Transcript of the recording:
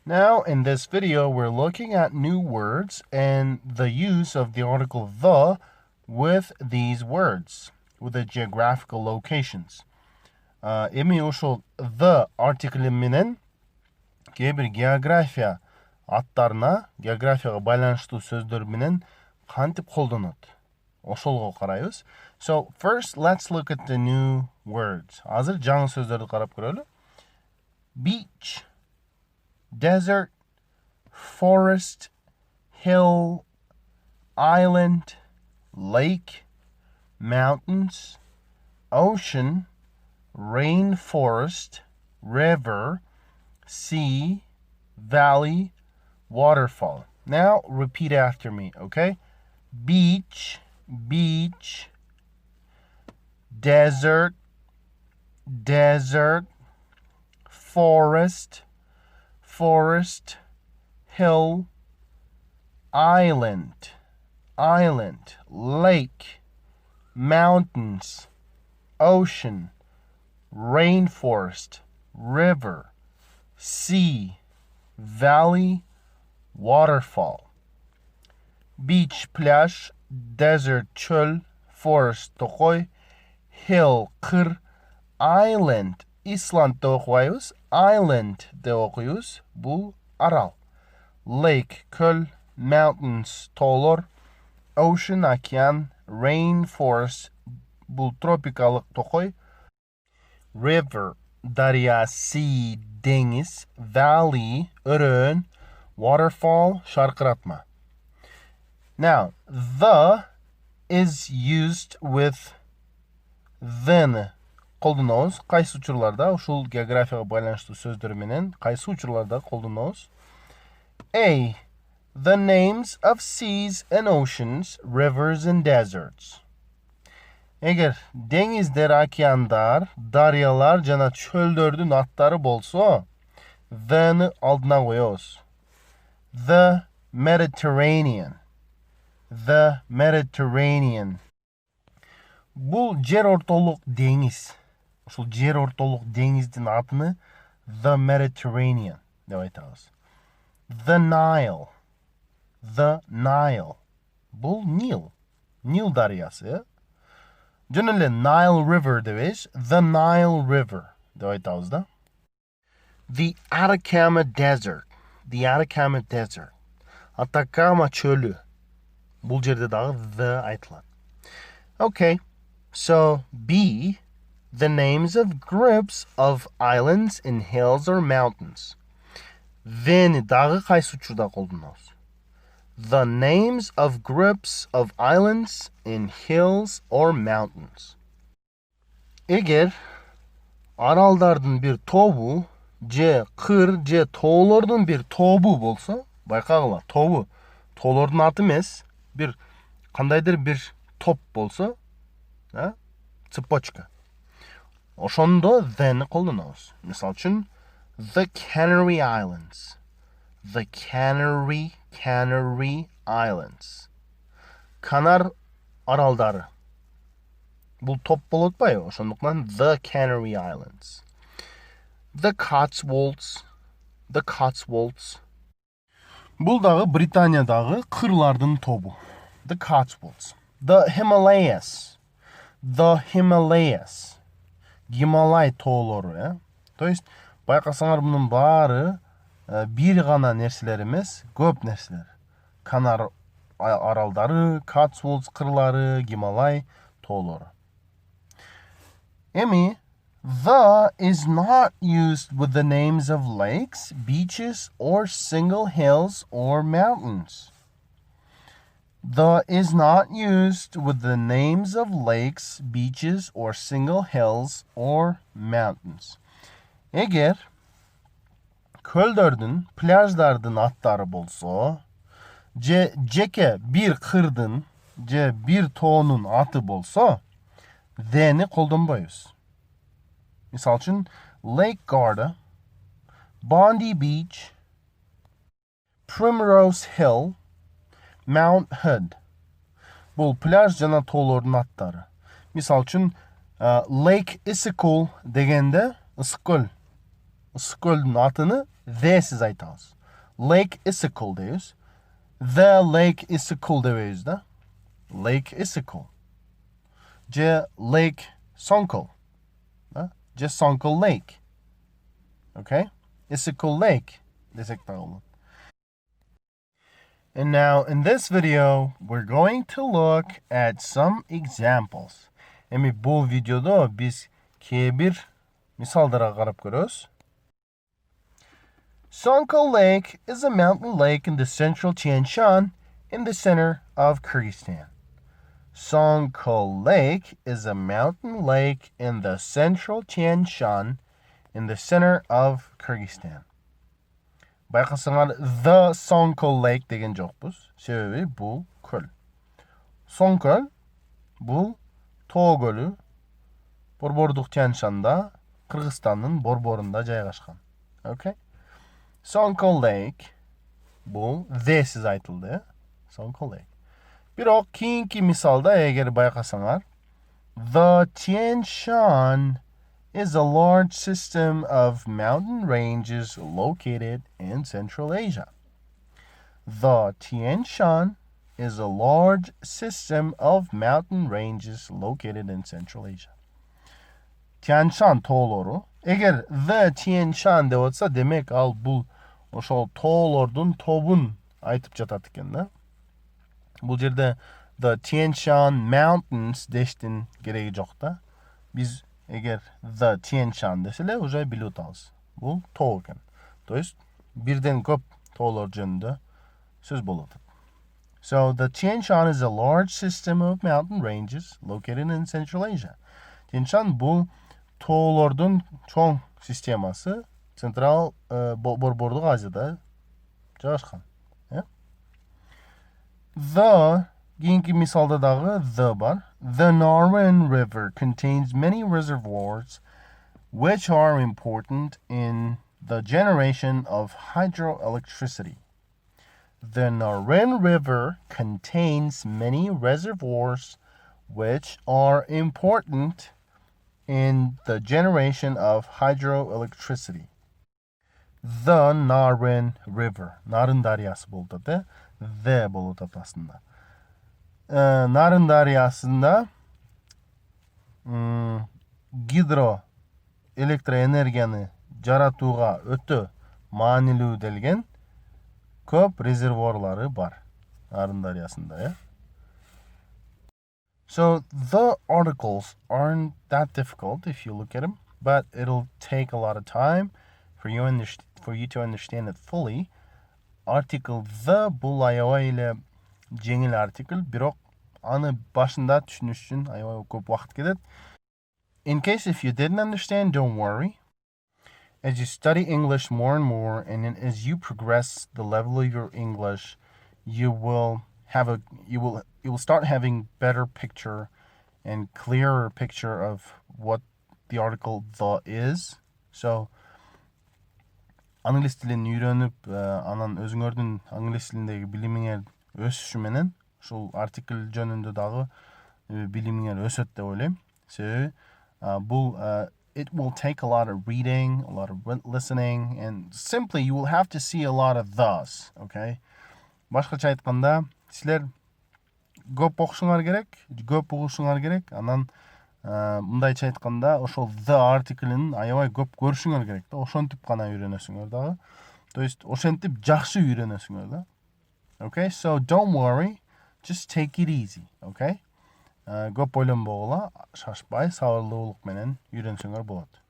Now, in this video, we're looking at new words and the use of the article the with these words, with the geographical locations. Эми ошол the артикль менен кээ бир география аттарына, географияга байланыштуу сөздөр менен кантип колдонот? Ошолго карайбыз. So, first, let's look at the new words. Азыр жаңы сөздөрдү карап көрөлү. Beach, desert, forest, hill, island, lake, mountains, ocean, rainforest, river, sea, valley, waterfall. Now repeat after me, okay? Beach, beach, desert, desert, forest, forest, hill, island, island, lake, mountains, ocean, rainforest, river, sea, valley, waterfall. Beach, pляж, desert, çöl, forest, tokoy, hill, kır, island, Island da okuyuz, island de okuyuz, bu aral. Lake, köl, mountains, toğlar, ocean, океан, rainforest, bu tropikalık tokoy. River, darya, sea, deniz, valley, örön, waterfall, şarkıratma. Now, the is used with then. Колдонобуз. Кайсы учурларда ушул географияга байланыштуу сөздөр менен кайсы учурларда колдонобуз? A. The names of seas and oceans, rivers and deserts. Эгер деңиздер, океандар, дарыялар жана чөлдөрдүн аттары болсо, the алдына коебуз. The Mediterranean. The Mediterranean. Бул жер ортолук деңиз. Ушул жер ортолук деңиздин атыны the Mediterranean деп айтабыз. The Nile. The Nile. Бул Нил. Нил дарыясы. Жөн эле Nile River дебейбиз. The Nile River деп айтабыз да. The Atacama Desert. The Atacama Desert. Атакама чөлү. Бул жерде дагы the айтылат. Okay. So, B, the names of groups of islands in hills or mountains. Then дагы кайсы учурда колдонобуз? The names of groups of islands in hills or mountains. Эгер аралдардын бир тобу, же кыр, же тоолордун бир тобу болсо, байкагыла, тобу, тоолордун аты эмес, бир кандайдыр бир топ болсо, цепочка. Ошондо then колдонобуз. Мисал үчүн, the Canary Islands. The Canary Islands. Канар аралдары. Бул топ болуп атпайбы? Ошондуктан the Canary Islands. The Cotswolds. The Cotswolds. Бул дагы Британиядагы кырлардын тобу. The Cotswolds. The Himalayas. The Himalayas. Гималай тоолору, То есть, байкасаңар мунун баары бир гана нерселер эмес, көп нерселер. Канар аралдары, Cotswolds кырлары, Гималай тоолору. Эми, the is not used with the names of lakes, beaches, or single hills or mountains. The is not used with the names of lakes, beaches, or single hills or mountains. Эгер көлдөрдүн, пляждардын аттары болсо, же жеке бир кырдын, же бир тоонун аты болсо, theni колдонбойбуз. Мисал үчүн, Lake Garda, Bondi Beach, Primrose Hill, Mount Hood. Бул пляж жана тоолордун аттары. Мисал үчүн, Lake Issykul дегенде ысык көл. Ысык көлдүн атыны thesiz айтабыз. lake icicle дейбиз. The lake icicle дебейбиз да. Lake icicle. Je lake Sonkel. Je Sonkel lake. Okay? Icicle lake. Desek та болот. And now in this video, we're going to look at some examples. Эми бул видеодо биз кээ бир мисалдарга карап көрөбүз. Sonkel Lake is a mountain lake in the central Tian Shan in the center of Kyrgyzstan. Sonkel Lake is a mountain lake in the central Tian Shan in the center of Kyrgyzstan. Байкасаңар, the Sonkel Lake деген жокпуз. Себеби бул көл. Sonkel бул тоо көлү. Борбордук Тянь Шанда, Кыргызстандын борборунда жайгашкан. Okay? Sonkel Lake бул D'siz айтылды. Sonkel Lake. Бирок кийинки мисалда эгер байкасаңар, the Tian Shan is a large system of mountain ranges located in Central Asia. The Tian Shan is a large system of mountain ranges located in Central Asia. Tian Shan тоолору. Эгер the Tian Shan деп атса, демек ал бул ошол тоолордун тобун айтып жатат экен да. Бул жерде the Tian Shan Mountains дештин кереги жок да. Биз эгер the Tian Shan деселе уже билип атабыз. Бул тоо экен. То есть бирден көп тоолор жөнүндө сөз болуп атат. So the Tian Shan is a large system of mountain ranges located in Central Asia. Tian Shan бул тоолордун чоң системасы Централ борбордук Азияда жайгашкан. The кийинки мисалда дагы the бар. The Narwen River contains many reservoirs which are important in the generation of hydroelectricity. The Narwen River contains many reservoirs which are important in the generation of hydroelectricity. The Narwen River. Нарын дарыясы болуп атат. The болуп атат астында. Нарын дарыясында гидро электроэнергияны жаратууга өтө маанилүү делген көп резервуарлары бар Нарын дарыясында. So the articles aren't that difficult if you look at them, but it'll take a lot of time for you to understand it fully. Article the бул аябай эле жеңил артикль, бирок аны башында түшүнүш үчүн аябай көп убакыт кетет. In case if you didn't understand, don't worry. As you study English more and more, and as you progress the level of your English, you will start having better picture and clearer picture of what the article the is. So Англис тилин үйрөнүп, анан өзүңөрдүн англис тилиндеги билимиңер өсүшү менен ушул артикль жөнүндө дагы билимиңер өсөт деп ойлойм. Себеби бул it will take a lot of reading, a lot of listening, and simply you will have to see a lot of thus, okay? Башкача айтканда, силер көп окушуңар керек, көп угушуңар керек, анан мындайча айтканда, ошол the артиклин аябай көп көрүшүңөр керек да, ошентип гана үйрөнөсүңөр дагы. То есть ошентип жакшы үйрөнөсүңөр да. Okay, so don't worry, just take it easy, okay? Көп ойлонбогула, шашпай, сабырлуулук менен үйрөнсөңөр болот.